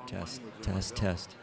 Test, test, test.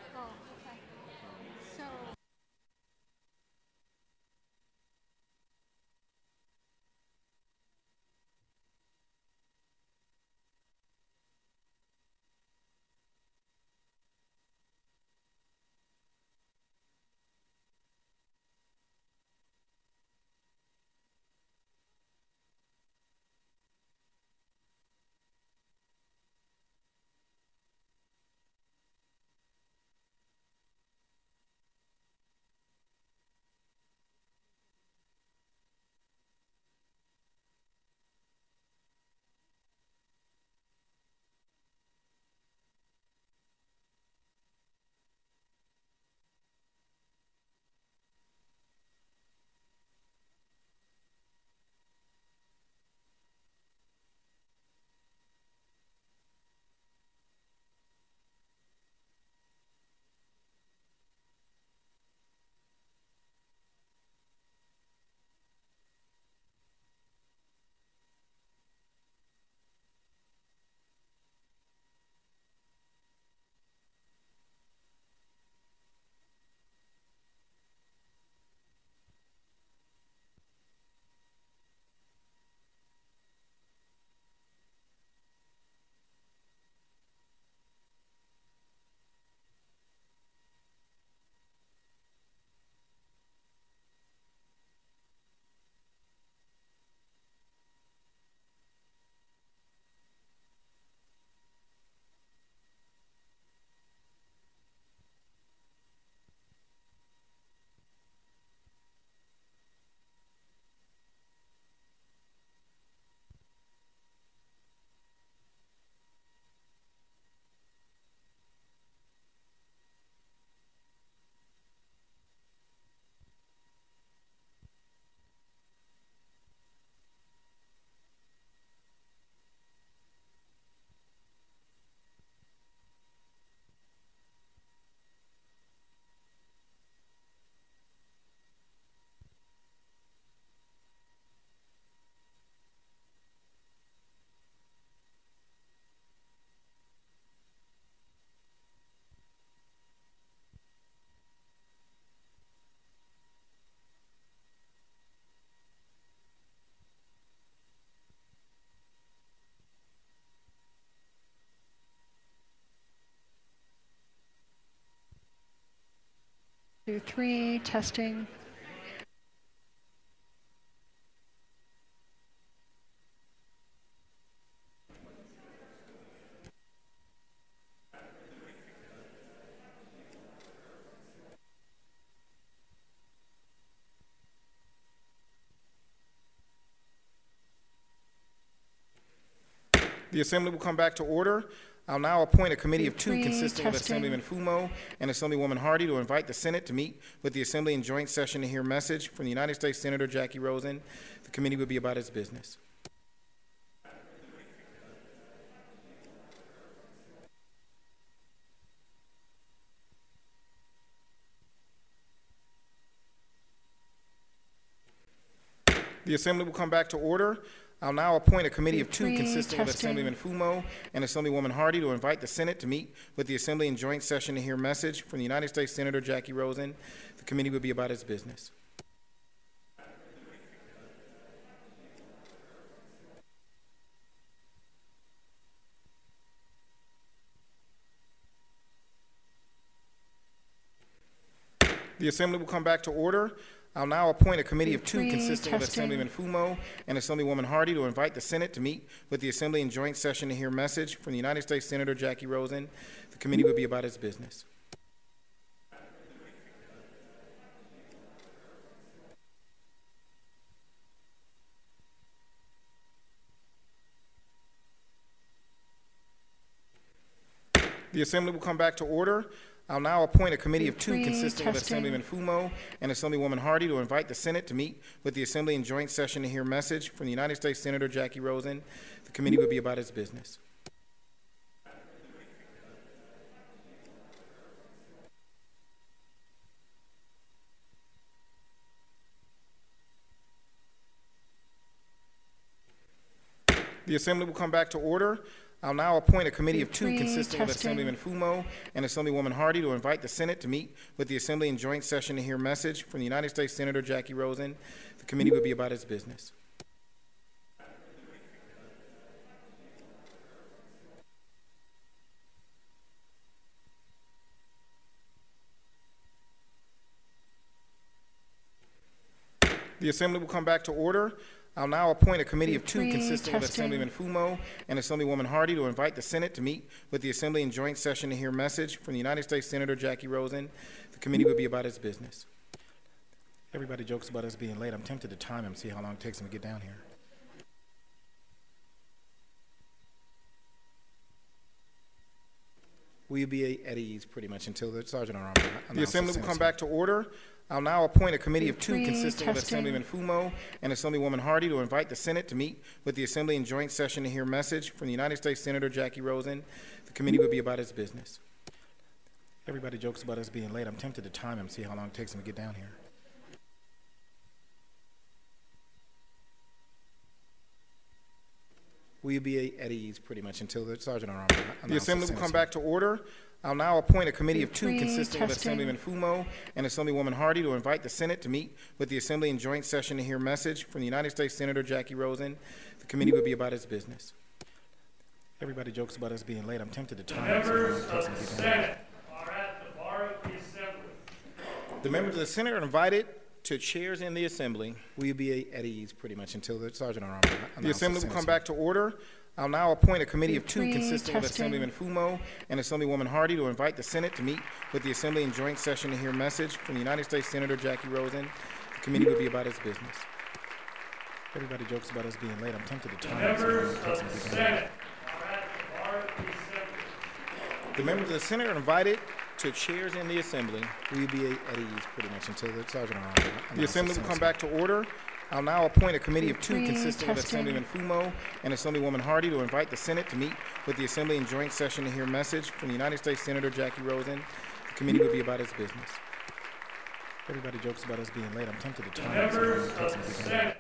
Two, three, testing. The Assembly will come back to order. I'll now appoint a committee of two consisting of Assemblyman Fumo and Assemblywoman Hardy to invite the Senate to meet with the Assembly in joint session to hear a message from the United States Senator Jacky Rosen. The committee will be about its business. The Assembly will come back to order. I'll now appoint a committee of two consisting of Assemblyman Fumo and Assemblywoman Hardy to invite the Senate to meet with the Assembly in joint session to hear a message from the United States Senator Jacky Rosen. The committee will be about its business. The Assembly will come back to order. I'll now appoint a committee of two consisting of Assemblyman Fumo and Assemblywoman Hardy to invite the Senate to meet with the Assembly in joint session to hear a message from the United States Senator Jacky Rosen. The committee will be about its business. The Assembly will come back to order. I'll now appoint a committee of two consisting of Assemblyman Fumo and Assemblywoman Hardy to invite the Senate to meet with the Assembly in joint session to hear a message from the United States Senator Jacky Rosen. The committee will be about its business. The Assembly will come back to order. I'll now appoint a committee of two 2, 3, consisting of testing. Assemblyman Fumo and Assemblywoman Hardy to invite the Senate to meet with the Assembly in joint session to hear message from the United States Senator Jacky Rosen. The committee will be about its business. The Assembly will come back to order. I'll now appoint a committee 2, of two 3, consisting of testing. Assemblyman Fumo and Assemblywoman Hardy to invite the Senate to meet with the Assembly in joint session to hear message from the United States Senator Jacky Rosen. The committee will be about its business. Everybody jokes about us being late. I'm tempted to time him, see how long it takes him to get down here. Will you be at ease pretty much until the Sergeant Arm announces? The Assembly will come back to order. I'll now appoint a committee of 2 3, consisting of testing. Assemblyman Fumo and Assemblywoman Hardy to invite the Senate to meet with the Assembly in joint session to hear message from the United States Senator Jacky Rosen. The committee will be about its business. Everybody jokes about us being late. I'm tempted to time him, see how long it takes him to get down here. Will you be at ease pretty much until the Sergeant Arm announces? The Assembly will come back to order. I'll now appoint a committee 2, of 2 3, consisting of testing. Assemblyman Fumo and Assemblywoman Hardy to invite the Senate to meet with the Assembly in joint session to hear message from the United States Senator Jacky Rosen. The committee will be about its business. Everybody jokes about us being late. I'm tempted to time him, see how long it takes him to get down here. Are at the bar of the Assembly. The members of the Senate are invited to chairs in the Assembly. Will you be at ease pretty much until the Sergeant Arm announces? The Assembly will come back to order. I'll now appoint a committee of 2 3, consisting of testing. Assemblyman Fumo and Assemblywoman Hardy to invite the Senate to meet with the Assembly in joint session to hear message from the United States Senator Jacky Rosen. The committee will be about its business. Everybody jokes about us being late. I'm tempted to time him, see how long it takes him to get down here. Senate are at the bar of the Assembly. The members of the Senate are invited to chairs in the Assembly. Will you be at ease pretty much until the Sergeant Arm announces? The Assembly will come back to order. I'll now appoint a committee of 2 3, consisting of testing. Assemblyman Fumo and Assemblywoman Hardy to invite the Senate to meet with the Assembly in joint session to hear message from the United States Senator Jacky Rosen. The committee will be about its business. Everybody jokes about us being late. I'm tempted to time him, see how long it takes him to get down here.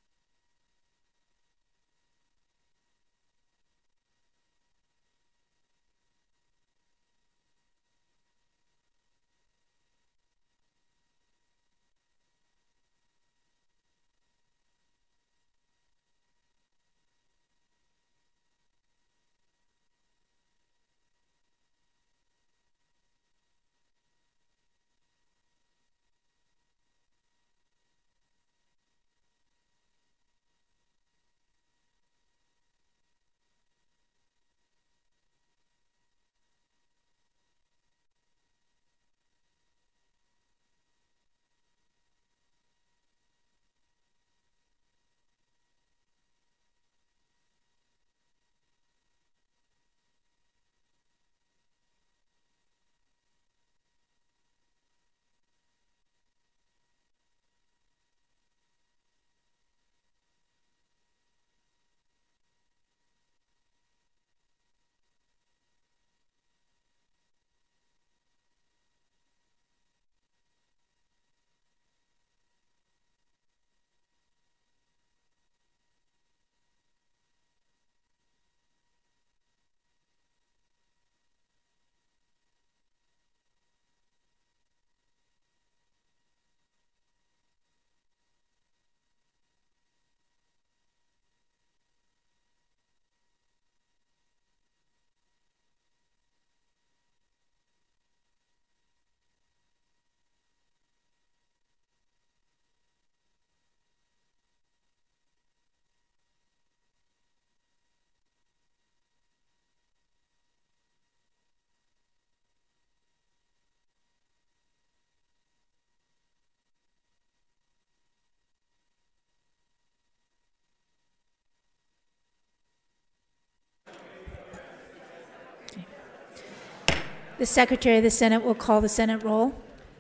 The Secretary of the Senate will call the Senate roll.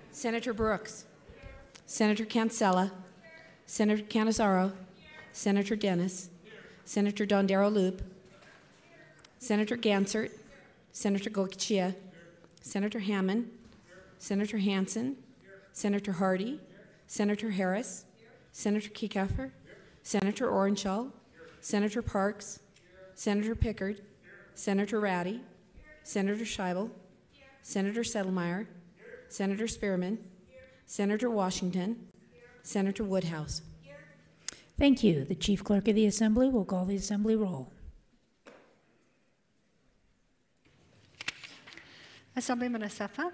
Senator Brooks, Senator Cancella, Senator Canizaro, Senator Dennis, Senator Dondero Loop, Senator Gansert, Senator Goitia, Senator Hammond, Senator Hansen, Senator Hardy, Senator Harris, Senator Kiekhaefer, Senator Orenshaw, Senator Parks, Senator Pickard, Senator Ratty, Senator Scheibel, Senator Settlemeyer, Senator Spearman, Senator Washington, Senator Woodhouse. Thank you. The Chief Clerk of the Assembly will call the Assembly roll. Assemblyman Asefa,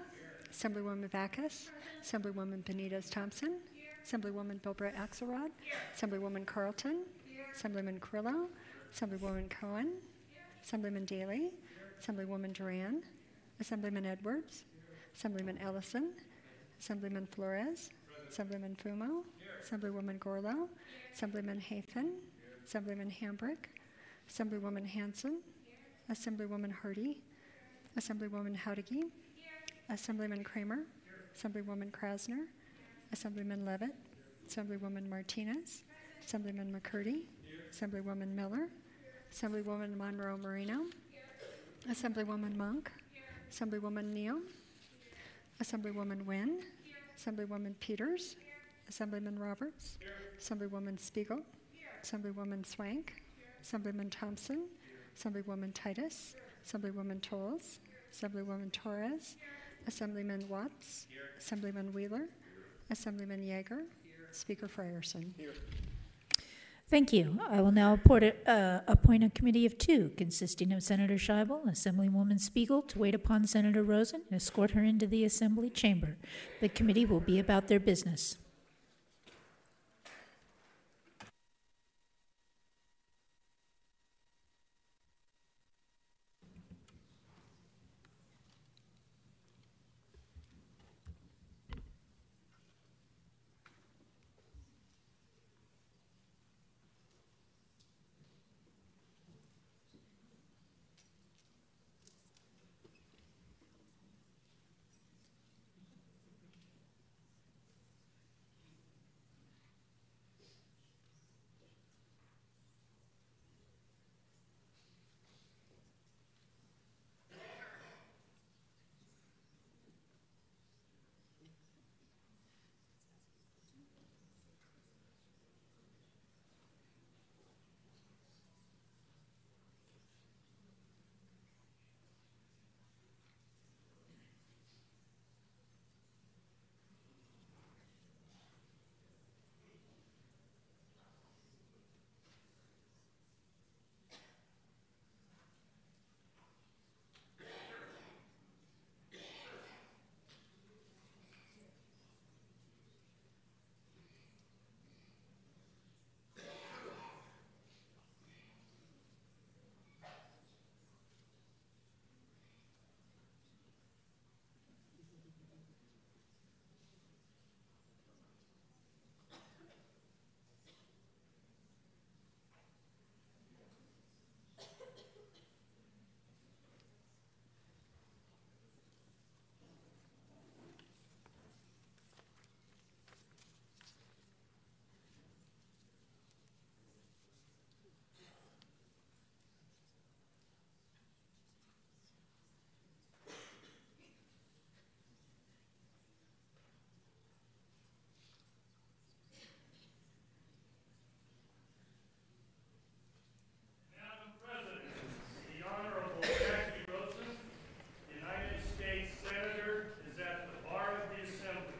Assemblywoman Backus, Assemblywoman Benitez-Thompson, Assemblywoman Bilbray Axelrod, Assemblywoman Carlton, Assemblyman Carrillo, Assemblywoman Cohen, Assemblyman Daly, Assemblywoman Duran, Assemblyman Edwards, Assemblyman Ellison, Assemblyman Flores, Assemblyman Fumo, Assemblywoman Gorlow, Assemblyman Hafen, Assemblyman Hambrick, Assemblywoman Hanson, Assemblywoman Hardy, Assemblywoman Howdigi, Assemblyman Kramer, Assemblywoman Krasner, Assemblyman Levitt, Assemblywoman Martinez, Assemblyman McCurdy, Assemblywoman Miller, Assemblywoman Monroe Marino, Assemblywoman Monk, Assemblywoman Neal, Assemblywoman Wynn, Assemblywoman Peters, Assemblyman Roberts, Assemblywoman Spiegel, Assemblywoman Swank, Assemblyman Thompson, Assemblywoman Titus, Assemblywoman Tolles, Assemblywoman Torres, Assemblyman Watts, Assemblyman Wheeler, Assemblyman Yeager, Speaker Frierson. Thank you. I will now appoint a committee of 2 consisting of Senator Scheibel and Assemblywoman Spiegel to wait upon Senator Rosen and escort her into the Assembly chamber. The committee will be about their business. Madam President, the Honorable Jacky Rosen, United States Senator, is at the bar of the Assembly.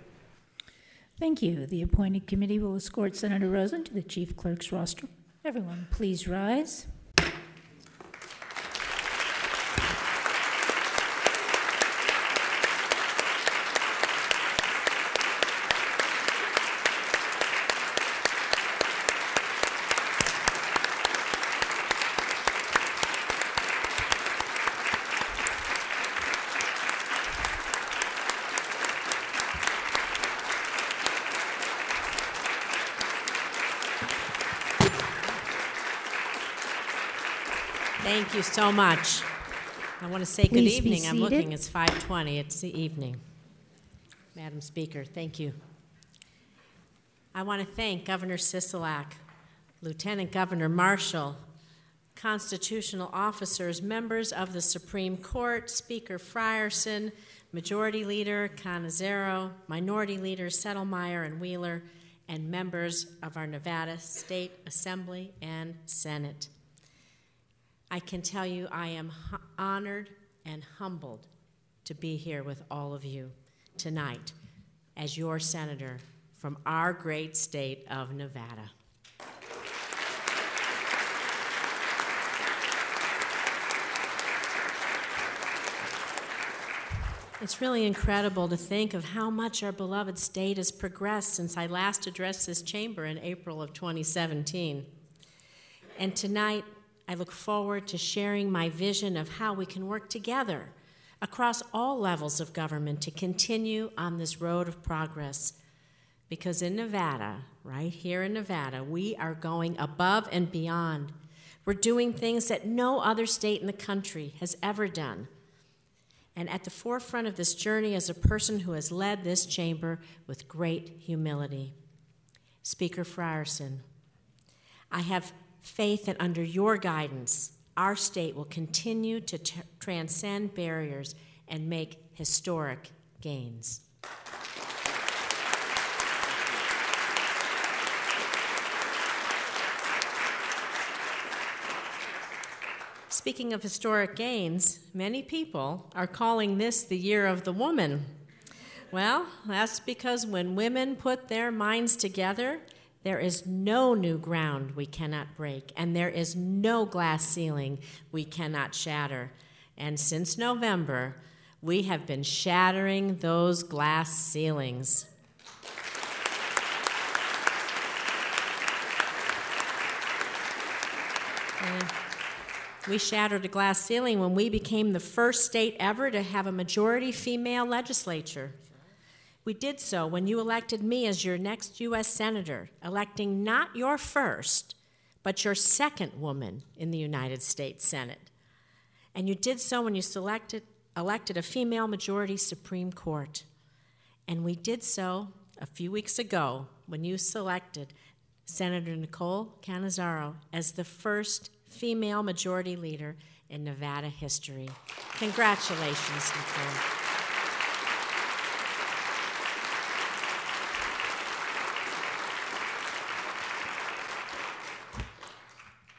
Thank you. The appointed committee will escort Senator Rosen to the Chief Clerk's rostrum. Everyone, please rise. Thank you so much. I want to say good Please be evening. I'm seated. looking, it's 5:20. It's the evening. Madam Speaker, thank you. I want to thank Governor Sisolak, Lieutenant Governor Marshall, constitutional officers, members of the Supreme Court, Speaker Frierson, Majority Leader Canizero, Minority Leaders Settlemeyer and Wheeler, and members of our Nevada State Assembly and Senate. I can tell you I am honored and humbled to be here with all of you tonight as your senator from our great state of Nevada. It's really incredible to think of how much our beloved state has progressed since I last addressed this chamber in April of 2017. And tonight, I look forward to sharing my vision of how we can work together across all levels of government to continue on this road of progress. Because in Nevada, right here in Nevada, we are going above and beyond. We're doing things that no other state in the country has ever done. And at the forefront of this journey is a person who has led this chamber with great humility. Speaker Frierson, I have faith that under your guidance, our state will continue to transcend barriers and make historic gains. Speaking of historic gains, many people are calling this the year of the woman. Well, that's because when women put their minds together, there is no new ground we cannot break, and there is no glass ceiling we cannot shatter. And since November, we have been shattering those glass ceilings. We shattered a glass ceiling when we became the first state ever to have a majority female legislature. We did so when you elected me as your next U.S. Senator, electing not your first, but your second woman in the United States Senate. And you did so when you elected a female majority Supreme Court. And we did so a few weeks ago when you selected Senator Nicole Cannizzaro as the first female majority leader in Nevada history. Congratulations, Nicole.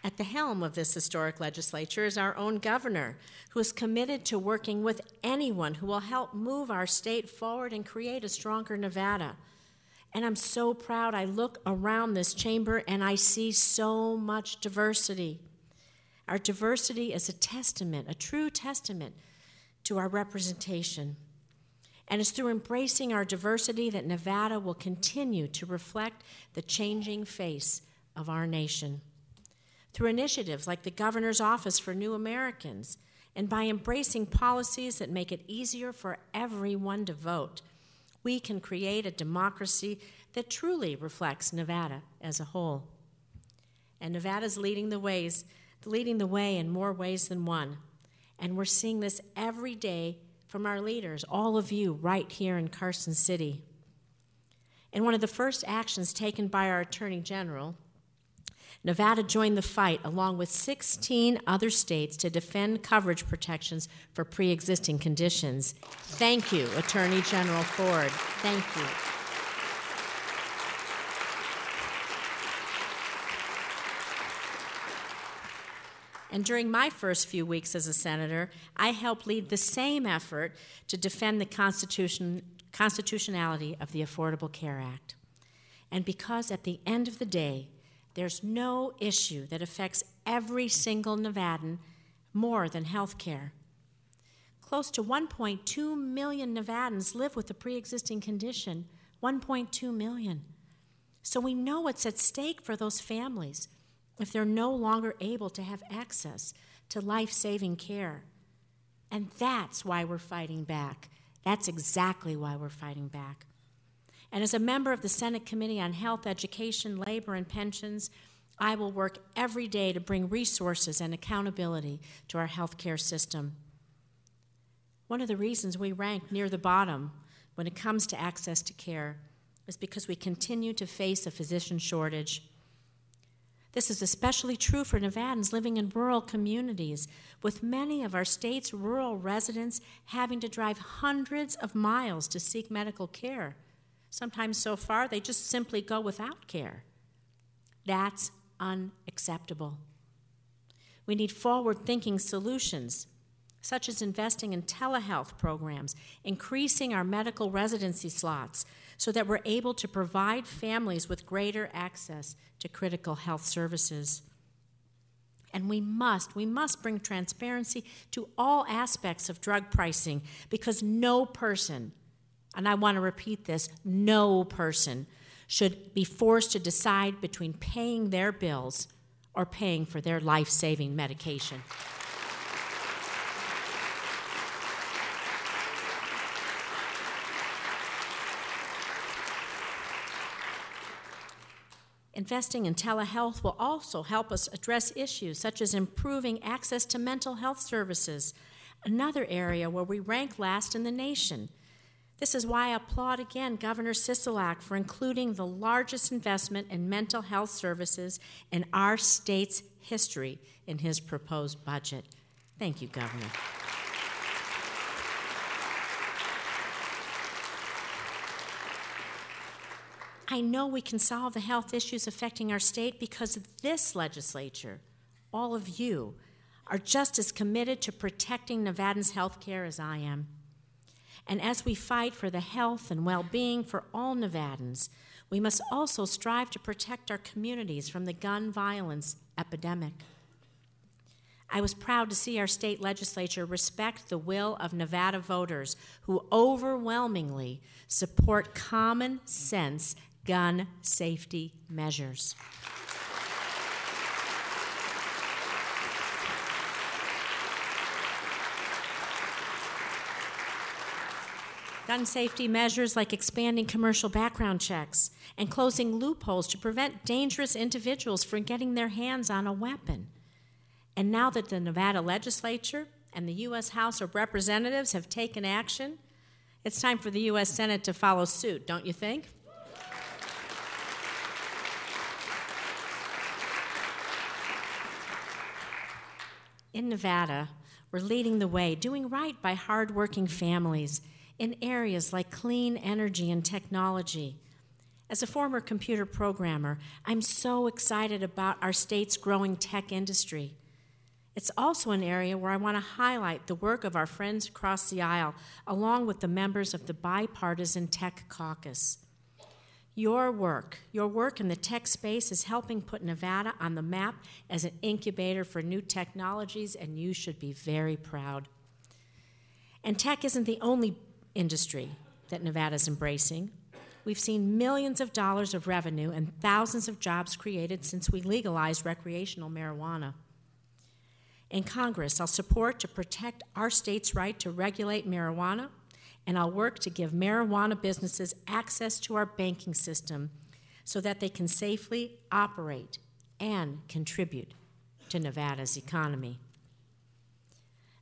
At the helm of this historic legislature is our own governor, who is committed to working with anyone who will help move our state forward and create a stronger Nevada. And I'm so proud. I look around this chamber and I see so much diversity. Our diversity is a testament, a true testament to our representation. And it's through embracing our diversity that Nevada will continue to reflect the changing face of our nation. Through initiatives like the Governor's Office for New Americans, and by embracing policies that make it easier for everyone to vote, we can create a democracy that truly reflects Nevada as a whole. And Nevada's leading the way in more ways than one. And we're seeing this every day from our leaders, all of you right here in Carson City. In one of the first actions taken by our Attorney General, Nevada joined the fight along with 16 other states to defend coverage protections for pre-existing conditions. Thank you, Attorney General Ford. Thank you. And during my first few weeks as a senator, I helped lead the same effort to defend the constitutionality of the Affordable Care Act. And because at the end of the day, there's no issue that affects every single Nevadan more than health care. Close to 1.2 million Nevadans live with a pre-existing condition, 1.2 million. So we know what's at stake for those families if they're no longer able to have access to life-saving care. And that's why we're fighting back. That's exactly why we're fighting back. And as a member of the Senate Committee on Health, Education, Labor, and Pensions, I will work every day to bring resources and accountability to our health care system. One of the reasons we rank near the bottom when it comes to access to care is because we continue to face a physician shortage. This is especially true for Nevadans living in rural communities, with many of our state's rural residents having to drive hundreds of miles to seek medical care. Sometimes so far, they just simply go without care. That's unacceptable. We need forward-thinking solutions, such as investing in telehealth programs, increasing our medical residency slots so that we're able to provide families with greater access to critical health services. And we must bring transparency to all aspects of drug pricing, because no person, and I want to repeat this, no person should be forced to decide between paying their bills or paying for their life-saving medication. Investing in telehealth will also help us address issues such as improving access to mental health services, another area where we rank last in the nation. This is why I applaud again Governor Sisolak for including the largest investment in mental health services in our state's history in his proposed budget. Thank you, Governor. I know we can solve the health issues affecting our state because this legislature, all of you, are just as committed to protecting Nevadans' health care as I am. And as we fight for the health and well-being for all Nevadans, we must also strive to protect our communities from the gun violence epidemic. I was proud to see our state legislature respect the will of Nevada voters who overwhelmingly support common sense gun safety measures. Gun safety measures like expanding commercial background checks and closing loopholes to prevent dangerous individuals from getting their hands on a weapon. And now that the Nevada legislature and the U.S. House of Representatives have taken action, it's time for the U.S. Senate to follow suit, don't you think? In Nevada, we're leading the way, doing right by hardworking families in areas like clean energy and technology. As a former computer programmer, I'm so excited about our state's growing tech industry. It's also an area where I want to highlight the work of our friends across the aisle, along with the members of the Bipartisan Tech Caucus. Your work in the tech space is helping put Nevada on the map as an incubator for new technologies, and you should be very proud. And tech isn't the only industry that Nevada's embracing. We've seen millions of dollars of revenue and thousands of jobs created since we legalized recreational marijuana. In Congress, I'll support to protect our state's right to regulate marijuana, and I'll work to give marijuana businesses access to our banking system so that they can safely operate and contribute to Nevada's economy.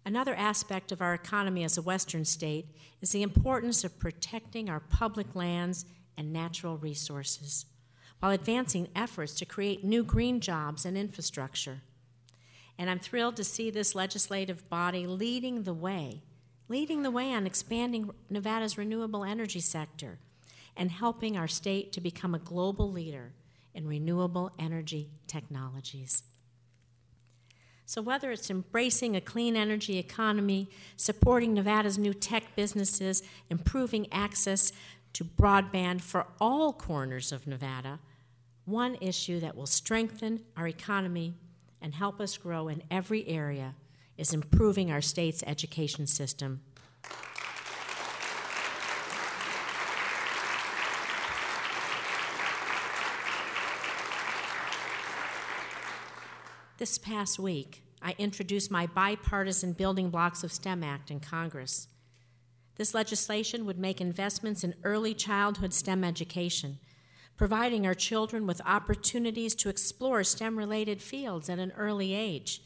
Another aspect of our economy as a Western state is the importance of protecting our public lands and natural resources, while advancing efforts to create new green jobs and infrastructure. And I'm thrilled to see this legislative body leading the way on expanding Nevada's renewable energy sector and helping our state to become a global leader in renewable energy technologies. So whether it's embracing a clean energy economy, supporting Nevada's new tech businesses, improving access to broadband for all corners of Nevada, one issue that will strengthen our economy and help us grow in every area is improving our state's education system. This past week, I introduced my bipartisan Building Blocks of STEM Act in Congress. This legislation would make investments in early childhood STEM education, providing our children with opportunities to explore STEM-related fields at an early age.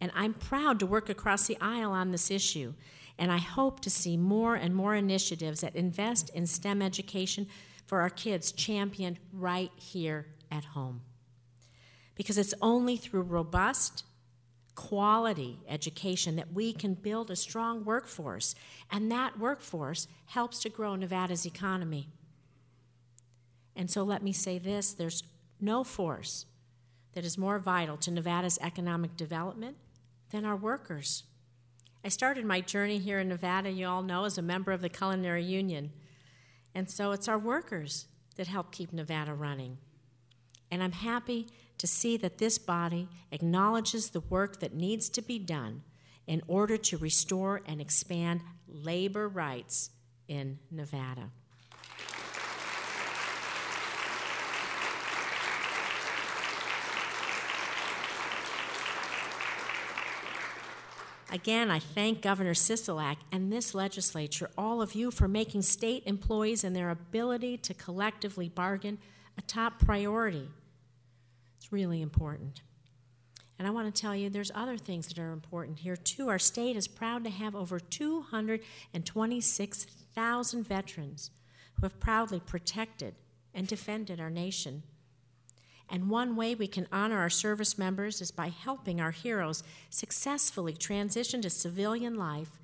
And I'm proud to work across the aisle on this issue, and I hope to see more and more initiatives that invest in STEM education for our kids championed right here at home. Because it's only through robust, quality education that we can build a strong workforce, and that workforce helps to grow Nevada's economy. And so let me say this, there's no force, that is more vital to Nevada's economic development than our workers. I started my journey here in Nevada, you all know, as a member of the Culinary Union. And so it's our workers that help keep Nevada running. And I'm happy to see that this body acknowledges the work that needs to be done in order to restore and expand labor rights in Nevada. Again, I thank Governor Sisolak and this legislature, all of you, for making state employees and their ability to collectively bargain a top priority. It's really important. And I want to tell you there's other things that are important here, too. Our state is proud to have over 226,000 veterans who have proudly protected and defended our nation. And one way we can honor our service members is by helping our heroes successfully transition to civilian life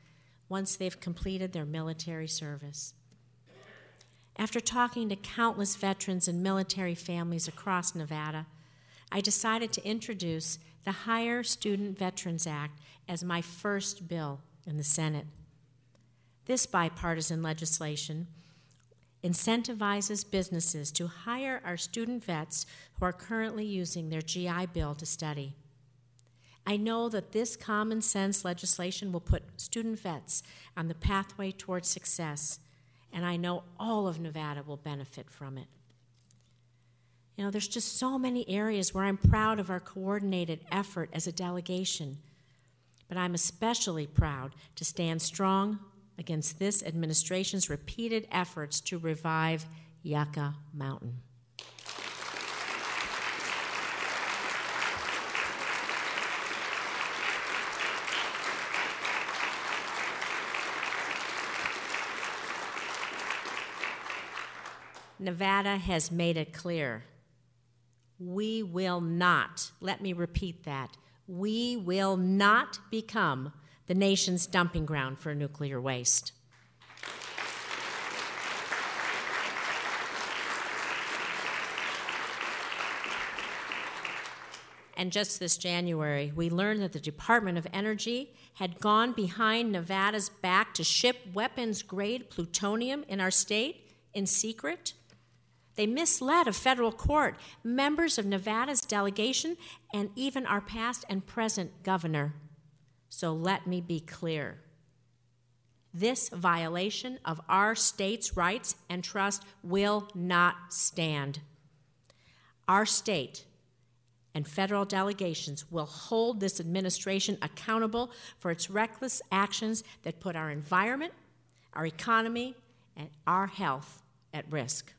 once they've completed their military service. After talking to countless veterans and military families across Nevada, I decided to introduce the Higher Student Veterans Act as my first bill in the Senate. This bipartisan legislation incentivizes businesses to hire our student vets who are currently using their GI Bill to study. I know that this common sense legislation will put student vets on the pathway towards success, and I know all of Nevada will benefit from it. You know, there's just so many areas where I'm proud of our coordinated effort as a delegation, but I'm especially proud to stand strong against this administration's repeated efforts to revive Yucca Mountain. Nevada has made it clear. We will not, let me repeat that, we will not become the nation's dumping ground for nuclear waste. And just this January, we learned that the Department of Energy had gone behind Nevada's back to ship weapons-grade plutonium in our state in secret. They misled a federal court, members of Nevada's delegation, and even our past and present governor. So let me be clear. This violation of our state's rights and trust will not stand. Our state and federal delegations will hold this administration accountable for its reckless actions that put our environment, our economy, and our health at risk.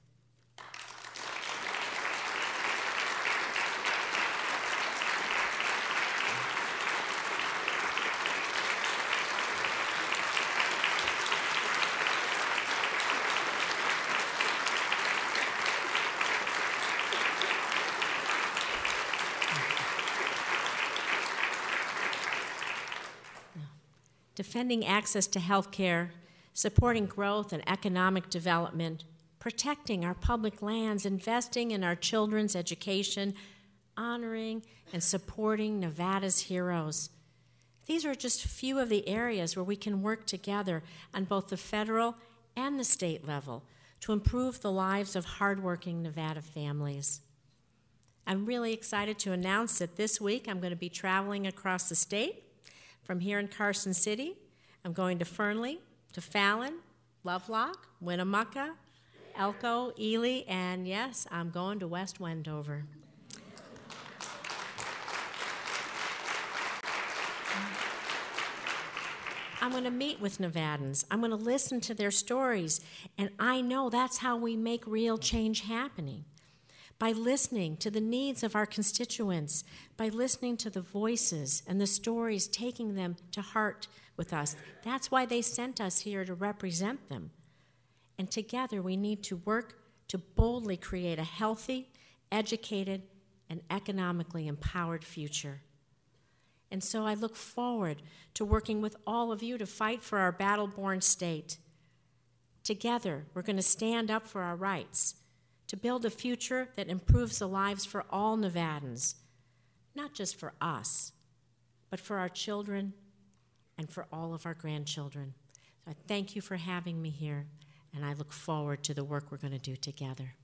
Defending access to health care, supporting growth and economic development, protecting our public lands, investing in our children's education, honoring and supporting Nevada's heroes. These are just a few of the areas where we can work together on both the federal and the state level to improve the lives of hardworking Nevada families. I'm really excited to announce that this week I'm going to be traveling across the state. From here in Carson City, I'm going to Fernley, to Fallon, Lovelock, Winnemucca, Elko, Ely, and yes, I'm going to West Wendover. I'm going to meet with Nevadans. I'm going to listen to their stories, and I know that's how we make real change happening. By listening to the needs of our constituents, by listening to the voices and the stories, taking them to heart with us. That's why they sent us here to represent them. And together we need to work to boldly create a healthy, educated, and economically empowered future. And so I look forward to working with all of you to fight for our battle-born state. Together, we're going to stand up for our rights, to build a future that improves the lives for all Nevadans, not just for us, but for our children and for all of our grandchildren. So I thank you for having me here, and I look forward to the work we're going to do together.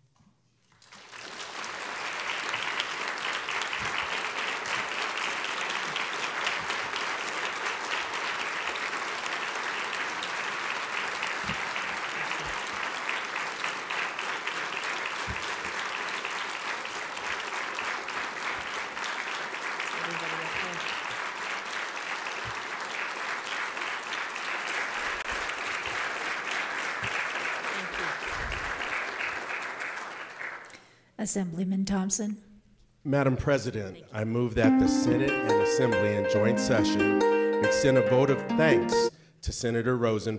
Assemblyman Thompson. Madam President, I move that the Senate and Assembly in joint session extend a vote of thanks to Senator Rosen